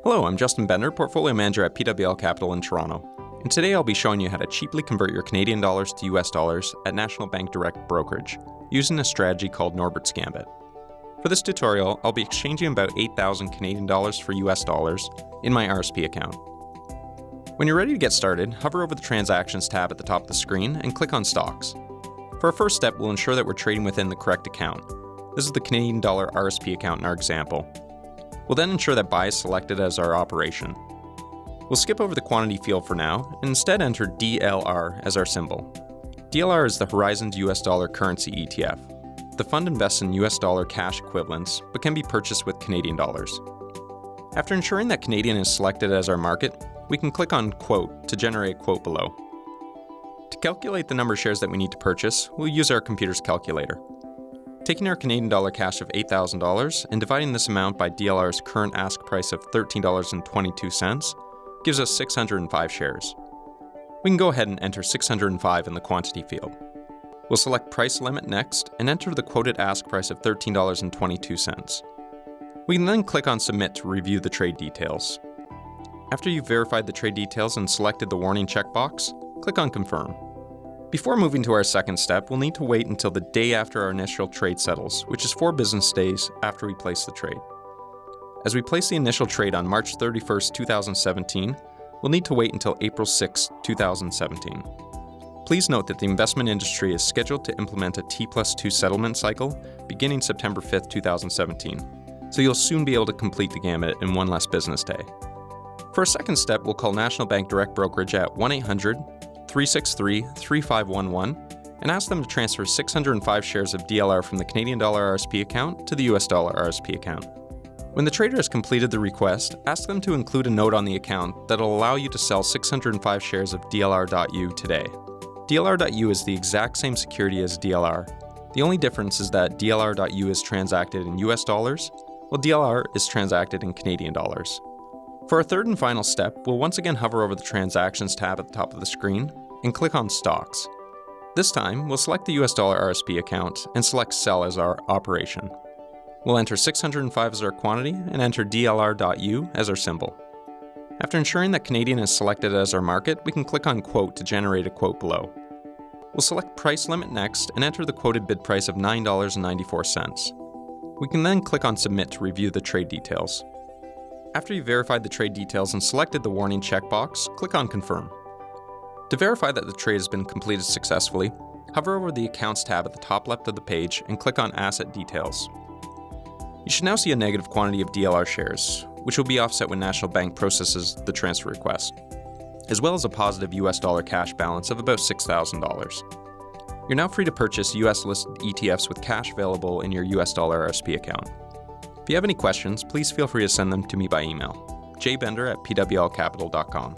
Hello, I'm Justin Bender, Portfolio Manager at PWL Capital in Toronto. And today I'll be showing you how to cheaply convert your Canadian dollars to US dollars at National Bank Direct Brokerage using a strategy called Norbert's Gambit. For this tutorial, I'll be exchanging about 8,000 Canadian dollars for US dollars in my RRSP account. When you're ready to get started, hover over the Transactions tab at the top of the screen and click on Stocks. For our first step, we'll ensure that we're trading within the correct account. This is the Canadian dollar RRSP account in our example. We'll then ensure that buy is selected as our operation. We'll skip over the quantity field for now and instead enter DLR as our symbol. DLR is the Horizons US dollar currency ETF. The fund invests in US dollar cash equivalents but can be purchased with Canadian dollars. After ensuring that Canadian is selected as our market, we can click on Quote to generate a quote below. To calculate the number of shares that we need to purchase, we'll use our computer's calculator. Taking our Canadian dollar cash of $8,000 and dividing this amount by DLR's current ask price of $13.22 gives us 605 shares. We can go ahead and enter 605 in the quantity field. We'll select Price Limit next and enter the quoted ask price of $13.22. We can then click on Submit to review the trade details. After you've verified the trade details and selected the warning checkbox, click on Confirm. Before moving to our second step, we'll need to wait until the day after our initial trade settles, which is 4 business days after we place the trade. As we place the initial trade on March 31st, 2017, we'll need to wait until April 6, 2017. Please note that the investment industry is scheduled to implement a T+2 settlement cycle beginning September 5th, 2017, so you'll soon be able to complete the Gambit in one less business day. For our second step, we'll call National Bank Direct Brokerage at 1-800-363-3511 and ask them to transfer 605 shares of DLR from the Canadian dollar RRSP account to the US dollar RRSP account. When the trader has completed the request, ask them to include a note on the account that will allow you to sell 605 shares of DLR.U today. DLR.U is the exact same security as DLR. The only difference is that DLR.U is transacted in US dollars, while DLR is transacted in Canadian dollars. For our third and final step, we'll once again hover over the Transactions tab at the top of the screen and click on Stocks. This time, we'll select the US dollar RRSP account and select Sell as our operation. We'll enter 605 as our quantity and enter DLR.U as our symbol. After ensuring that Canadian is selected as our market, we can click on Quote to generate a quote below. We'll select Price Limit next and enter the quoted bid price of $9.94. We can then click on Submit to review the trade details. After you've verified the trade details and selected the warning checkbox, click on Confirm. To verify that the trade has been completed successfully, hover over the Accounts tab at the top left of the page and click on Asset Details. You should now see a negative quantity of DLR shares, which will be offset when National Bank processes the transfer request, as well as a positive US dollar cash balance of about $6,000. You're now free to purchase US-listed ETFs with cash available in your US dollar RRSP account. If you have any questions, please feel free to send them to me by email, jbender@pwlcapital.com.